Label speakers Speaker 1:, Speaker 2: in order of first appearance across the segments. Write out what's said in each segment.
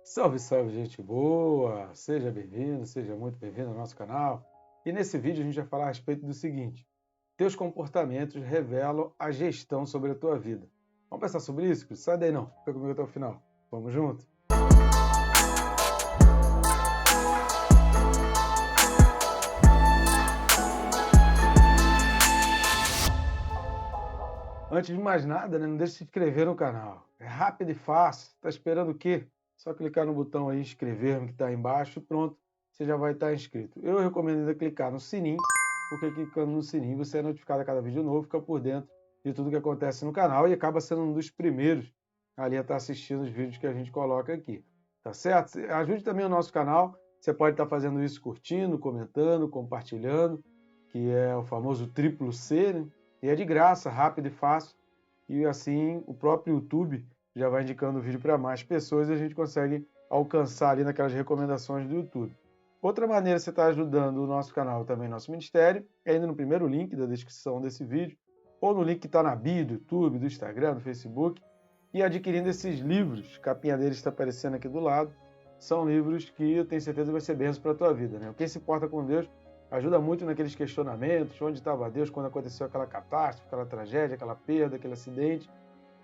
Speaker 1: Salve, salve, gente boa! Seja bem-vindo, seja muito bem-vindo ao nosso canal. E nesse vídeo a gente vai falar a respeito do seguinte: teus comportamentos revelam a gestão sobre a tua vida. Vamos pensar sobre isso? Sai daí não, fica comigo até o final. Vamos junto? Antes de mais nada, né, não deixe de se inscrever no canal. É rápido e fácil. Está esperando o quê? Só clicar no botão aí inscrever-me que está aí embaixo e pronto, você já vai estar inscrito. Eu recomendo ainda clicar no sininho, porque clicando no sininho você é notificado a cada vídeo novo, fica por dentro de tudo que acontece no canal e acaba sendo um dos primeiros ali a estar assistindo os vídeos que a gente coloca aqui. Tá certo? Ajude também o nosso canal. Você pode estar fazendo isso curtindo, comentando, compartilhando, que é o famoso triplo C, né? E é de graça, rápido e fácil. E assim o próprio YouTube já vai indicando o vídeo para mais pessoas e a gente consegue alcançar ali naquelas recomendações do YouTube. Outra maneira que você está ajudando o nosso canal e também nosso ministério é indo no primeiro link da descrição desse vídeo ou no link que está na bio do YouTube, do Instagram, do Facebook e adquirindo esses livros. A capinha deles está aparecendo aqui do lado. São livros que eu tenho certeza vai ser bênção para a tua vida, né? Quem se importa com Deus ajuda muito naqueles questionamentos, onde estava Deus quando aconteceu aquela catástrofe, aquela tragédia, aquela perda, aquele acidente,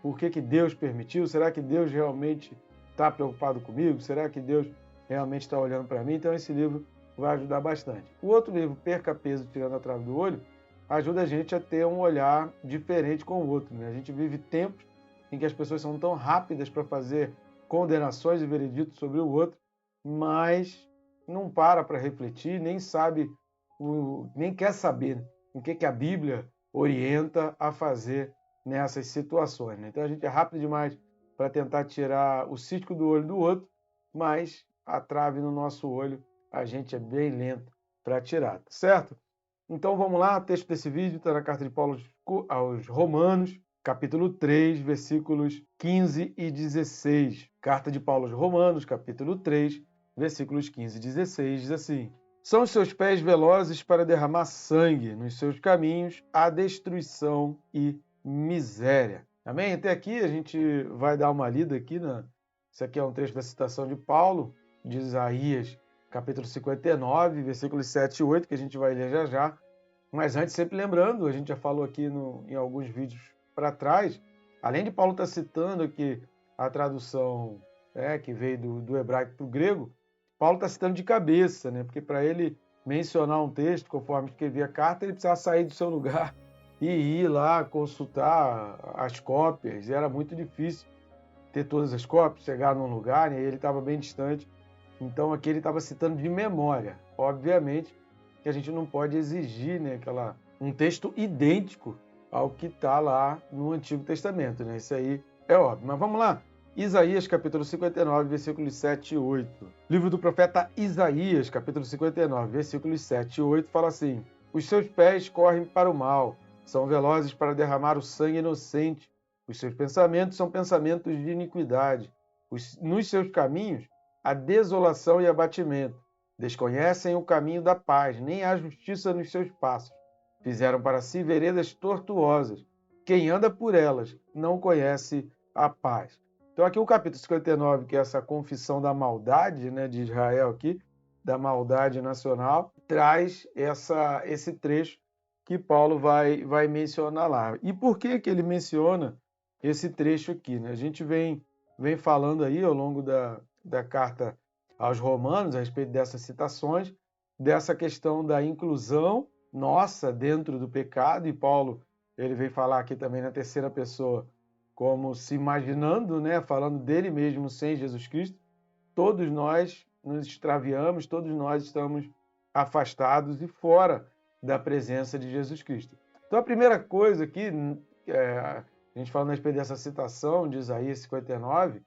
Speaker 1: por que Deus permitiu, será que Deus realmente está preocupado comigo, será que Deus realmente está olhando para mim? Então esse livro vai ajudar bastante. O outro livro, Perca Peso Tirando a Trave do Olho, ajuda a gente a ter um olhar diferente com o outro, né? A gente vive tempos em que as pessoas são tão rápidas para fazer condenações e vereditos sobre o outro, mas não para refletir, nem sabe nem quer saber o que a Bíblia orienta a fazer nessas situações, né? Então a gente é rápido demais para tentar tirar o cisco do olho do outro, mas a trave no nosso olho a gente é bem lento para tirar, tá certo? Então vamos lá, o texto desse vídeo está na carta de Paulo aos Romanos, capítulo 3, versículos 15 e 16. Carta de Paulo aos Romanos, capítulo 3, versículos 15 e 16, diz assim: são os seus pés velozes para derramar sangue, nos seus caminhos há destruição e miséria. Amém? Até aqui a gente vai dar uma lida aqui. Isso aqui é um trecho da citação de Paulo, de Isaías, capítulo 59, versículos 7 e 8, que a gente vai ler já já. Mas antes, sempre lembrando, a gente já falou aqui em alguns vídeos para trás, além de Paulo estar citando aqui a tradução que veio do hebraico para o grego, Paulo está citando de cabeça, né? Porque para ele mencionar um texto, conforme escrevia a carta, ele precisava sair do seu lugar e ir lá consultar as cópias. E era muito difícil ter todas as cópias, chegar num lugar, né? E ele estava bem distante. Então aqui ele estava citando de memória. Obviamente que a gente não pode exigir, né, um texto idêntico ao que está lá no Antigo Testamento, né? Isso aí é óbvio. Mas vamos lá. Isaías, capítulo 59, versículos 7 e 8. Livro do profeta Isaías, capítulo 59, versículos 7 e 8, fala assim: os seus pés correm para o mal, são velozes para derramar o sangue inocente. Os seus pensamentos são pensamentos de iniquidade. Nos seus caminhos há desolação e abatimento. Desconhecem o caminho da paz, nem há justiça nos seus passos. Fizeram para si veredas tortuosas. Quem anda por elas não conhece a paz. Então aqui o capítulo 59, que é essa confissão da maldade, né, de Israel aqui, da maldade nacional, traz esse trecho que Paulo vai mencionar lá. E por que ele menciona esse trecho aqui, né? A gente vem falando aí ao longo da carta aos Romanos a respeito dessas citações, dessa questão da inclusão nossa dentro do pecado, e Paulo ele vem falar aqui também na terceira pessoa, como se imaginando, né, falando dele mesmo sem Jesus Cristo. Todos nós nos extraviamos, todos nós estamos afastados e fora da presença de Jesus Cristo. Então a primeira coisa aqui, a gente falando a respeito dessa citação de Isaías 59,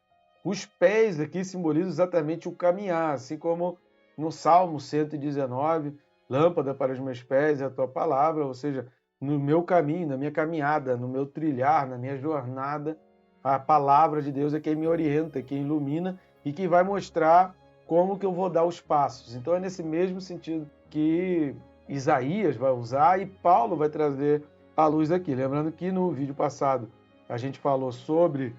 Speaker 1: os pés aqui simbolizam exatamente o caminhar, assim como no Salmo 119, lâmpada para os meus pés é a tua palavra, ou seja, no meu caminho, na minha caminhada, no meu trilhar, na minha jornada, a palavra de Deus é quem me orienta, quem ilumina e que vai mostrar como que eu vou dar os passos. Então é nesse mesmo sentido que Isaías vai usar e Paulo vai trazer à luz aqui. Lembrando que no vídeo passado a gente falou sobre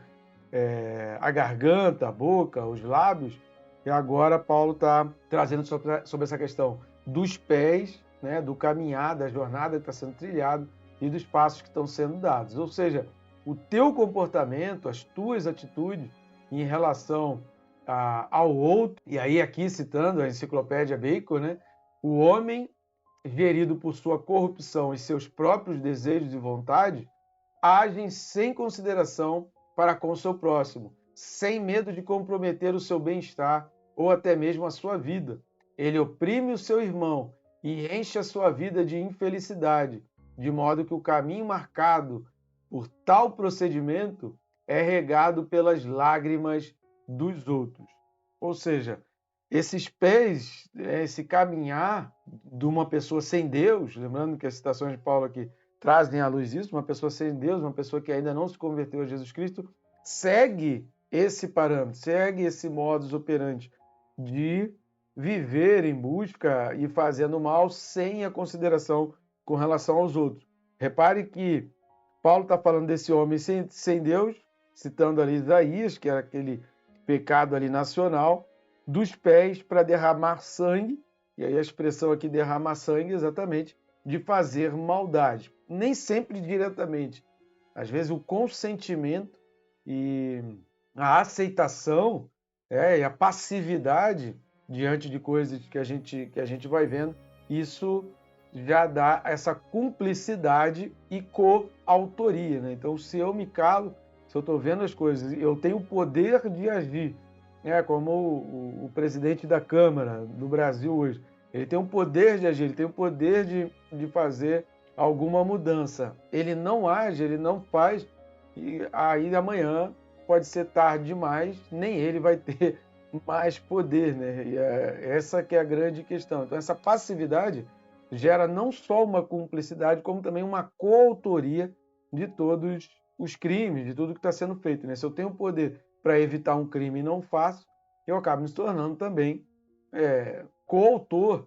Speaker 1: a garganta, a boca, os lábios. E agora Paulo está trazendo sobre essa questão dos pés, né, do caminhar, da jornada que está sendo trilhado e dos passos que estão sendo dados. Ou seja, o teu comportamento, as tuas atitudes em relação ao outro, e aí aqui citando a enciclopédia Bacon, né, o homem gerido por sua corrupção e seus próprios desejos e vontades, agem sem consideração para com o seu próximo, sem medo de comprometer o seu bem-estar ou até mesmo a sua vida. Ele oprime o seu irmão e enche a sua vida de infelicidade, de modo que o caminho marcado por tal procedimento é regado pelas lágrimas dos outros. Ou seja, esses pés, esse caminhar de uma pessoa sem Deus, lembrando que as citações de Paulo aqui trazem à luz isso, uma pessoa sem Deus, uma pessoa que ainda não se converteu a Jesus Cristo, segue esse parâmetro, segue esse modus operandi de viver em busca e fazendo mal sem a consideração com relação aos outros. Repare que Paulo está falando desse homem sem Deus, citando ali Isaías, que era aquele pecado ali nacional, dos pés para derramar sangue, e aí a expressão aqui derramar sangue é exatamente de fazer maldade. Nem sempre diretamente. Às vezes o consentimento e a aceitação e a passividade diante de coisas que a gente vai vendo, isso já dá essa cumplicidade e coautoria, né? Então, se eu me calo, se eu estou vendo as coisas, eu tenho o poder de agir, como o presidente da Câmara do Brasil hoje, ele tem o poder de agir, ele tem o poder de fazer alguma mudança. Ele não age, ele não faz, e aí amanhã pode ser tarde demais, nem ele vai ter mais poder, né? E essa que é a grande questão. Então, essa passividade gera não só uma cumplicidade, como também uma coautoria de todos os crimes, de tudo que está sendo feito, né? Se eu tenho poder para evitar um crime e não faço, eu acabo me tornando também coautor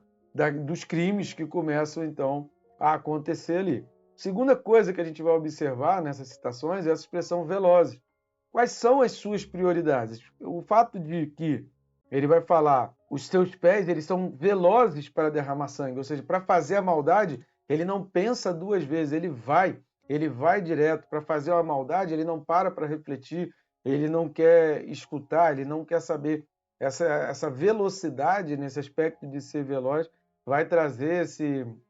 Speaker 1: dos crimes que começam, então, a acontecer ali. Segunda coisa que a gente vai observar nessas citações é essa expressão velozes. Quais são as suas prioridades? O fato de que ele vai falar, os seus pés, eles são velozes para derramar sangue, ou seja, para fazer a maldade, ele não pensa duas vezes, ele vai direto. Para fazer uma maldade, ele não para refletir, ele não quer escutar, ele não quer saber. Essa velocidade nesse aspecto de ser veloz vai trazer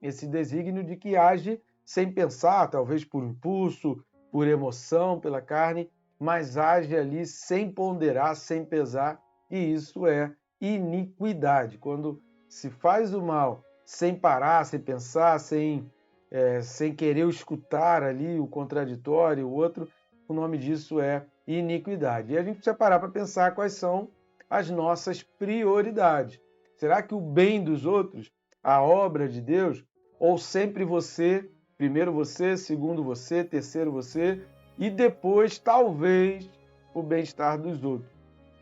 Speaker 1: esse desígnio de que age sem pensar, talvez por impulso, por emoção, pela carne, mas age ali sem ponderar, sem pesar, e isso é iniquidade. Quando se faz o mal sem parar, sem pensar, sem querer escutar ali o contraditório, o outro, o nome disso é iniquidade. E a gente precisa parar para pensar quais são as nossas prioridades. Será que o bem dos outros, a obra de Deus, ou sempre você, primeiro você, segundo você, terceiro você, e depois, talvez, o bem-estar dos outros?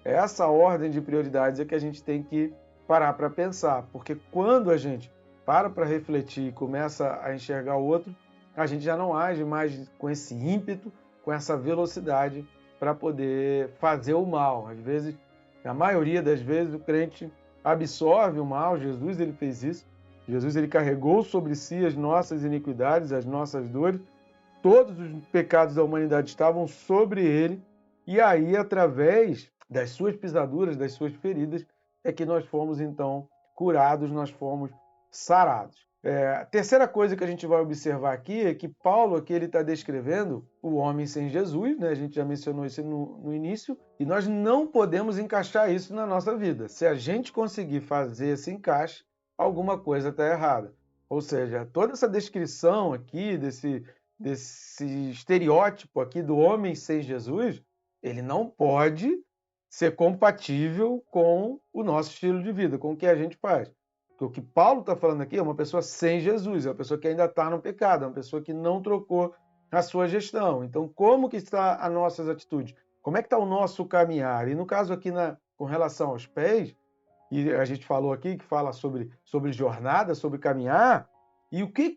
Speaker 1: Essa ordem de prioridades é que a gente tem que parar para pensar, porque quando a gente para refletir e começa a enxergar o outro, a gente já não age mais com esse ímpeto, com essa velocidade para poder fazer o mal. Às vezes, na maioria das vezes, o crente absorve o mal. Jesus ele fez isso. Jesus ele carregou sobre si as nossas iniquidades, as nossas dores. Todos os pecados da humanidade estavam sobre ele. E aí, através das suas pisaduras, das suas feridas, é que nós fomos, então, curados, nós fomos sarados. A terceira coisa que a gente vai observar aqui é que Paulo aqui ele está descrevendo o homem sem Jesus, né? A gente já mencionou isso no início, e nós não podemos encaixar isso na nossa vida. Se a gente conseguir fazer esse encaixe, alguma coisa está errada. Ou seja, toda essa descrição aqui, desse estereótipo aqui do homem sem Jesus, ele não pode ser compatível com o nosso estilo de vida, com o que a gente faz. Porque o que Paulo está falando aqui é uma pessoa sem Jesus, é uma pessoa que ainda está no pecado, é uma pessoa que não trocou a sua gestão. Então, como que está as nossas atitudes? Como é que está o nosso caminhar? E no caso aqui, com relação aos pés, e a gente falou aqui que fala sobre jornada, sobre caminhar, e o que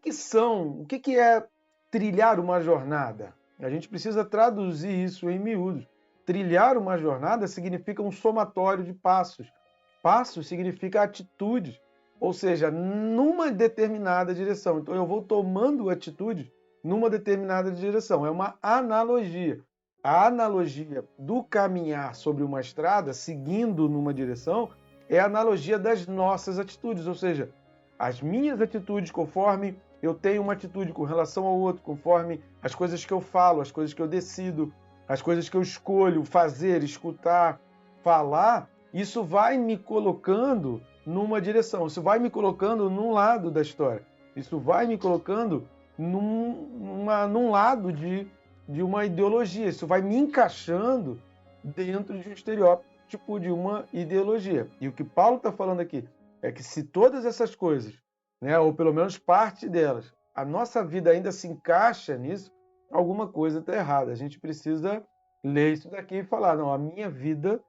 Speaker 1: é trilhar uma jornada? A gente precisa traduzir isso em miúdos. trilhar uma jornada significa um somatório de passos. Passos significa atitudes, ou seja, numa determinada direção. Então eu vou tomando atitudes numa determinada direção. É uma analogia. A analogia do caminhar sobre uma estrada, seguindo numa direção, é a analogia das nossas atitudes, ou seja, as minhas atitudes conforme eu tenho uma atitude com relação ao outro, conforme as coisas que eu falo, as coisas que eu decido, as coisas que eu escolho fazer, escutar, falar, isso vai me colocando numa direção, isso vai me colocando num lado da história, isso vai me colocando num lado de uma ideologia, isso vai me encaixando dentro de um estereótipo de uma ideologia. E o que Paulo está falando aqui é que se todas essas coisas, né, ou pelo menos parte delas, a nossa vida ainda se encaixa nisso, alguma coisa está errada. A gente precisa ler isso daqui e falar, não, a minha vida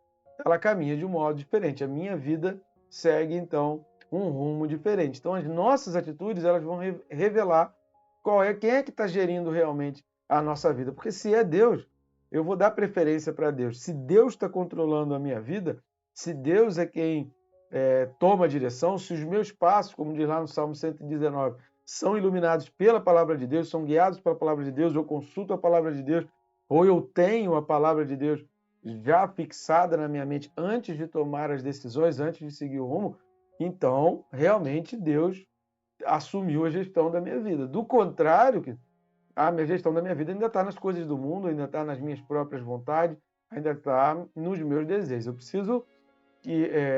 Speaker 1: ela caminha de um modo diferente, a minha vida segue, então, um rumo diferente. Então, as nossas atitudes elas vão revelar quem é que está gerindo realmente a nossa vida. Porque se é Deus, eu vou dar preferência para Deus. Se Deus está controlando a minha vida, se Deus é quem toma a direção, se os meus passos, como diz lá no Salmo 119, são iluminados pela palavra de Deus, são guiados pela palavra de Deus, eu consulto a palavra de Deus, ou eu tenho a palavra de Deus já fixada na minha mente antes de tomar as decisões, antes de seguir o rumo, então, realmente, Deus assumiu a gestão da minha vida. Do contrário, a minha gestão da minha vida ainda está nas coisas do mundo, ainda está nas minhas próprias vontades, ainda está nos meus desejos. Eu preciso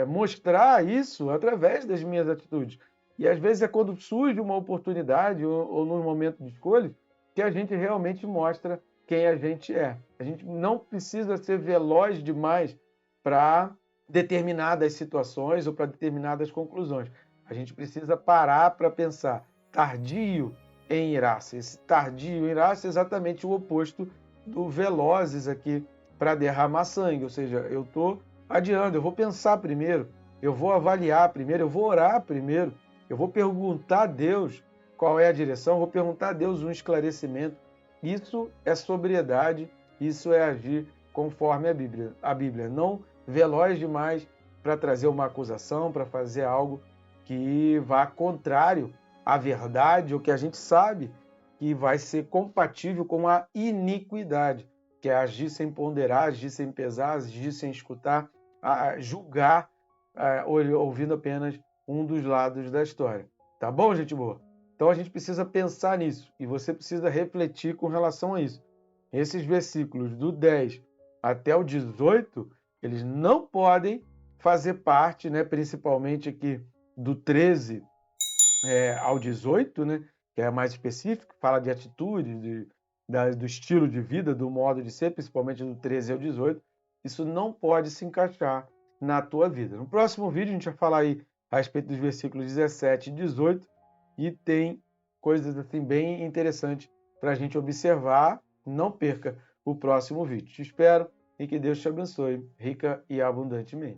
Speaker 1: mostrar isso através das minhas atitudes. E às vezes é quando surge uma oportunidade ou num momento de escolha que a gente realmente mostra quem a gente é. A gente não precisa ser veloz demais para determinadas situações ou para determinadas conclusões. A gente precisa parar para pensar. Tardio em irar-se. Esse tardio em irar-se é exatamente o oposto do velozes aqui para derramar sangue. Ou seja, eu estou adiando, eu vou pensar primeiro, eu vou avaliar primeiro, eu vou orar primeiro, eu vou perguntar a Deus qual é a direção, eu vou perguntar a Deus um esclarecimento. Isso é sobriedade, isso é agir conforme a Bíblia. Não veloz demais para trazer uma acusação, para fazer algo que vá contrário à verdade, ou que a gente sabe que vai ser compatível com a iniquidade, que é agir sem ponderar, agir sem pesar, agir sem escutar, julgar, ouvindo apenas um dos lados da história. Tá bom, gente boa? Então a gente precisa pensar nisso e você precisa refletir com relação a isso. Esses versículos do 10 até o 18, eles não podem fazer parte, né, principalmente aqui do 13 ao 18, né, que é mais específico, fala de atitude, do estilo de vida, do modo de ser, principalmente do 13 ao 18, isso não pode se encaixar na tua vida. No próximo vídeo a gente vai falar aí a respeito dos versículos 17 e 18 e tem coisas assim bem interessantes para a gente observar. Não perca o próximo vídeo. Te espero e que Deus te abençoe rica e abundantemente.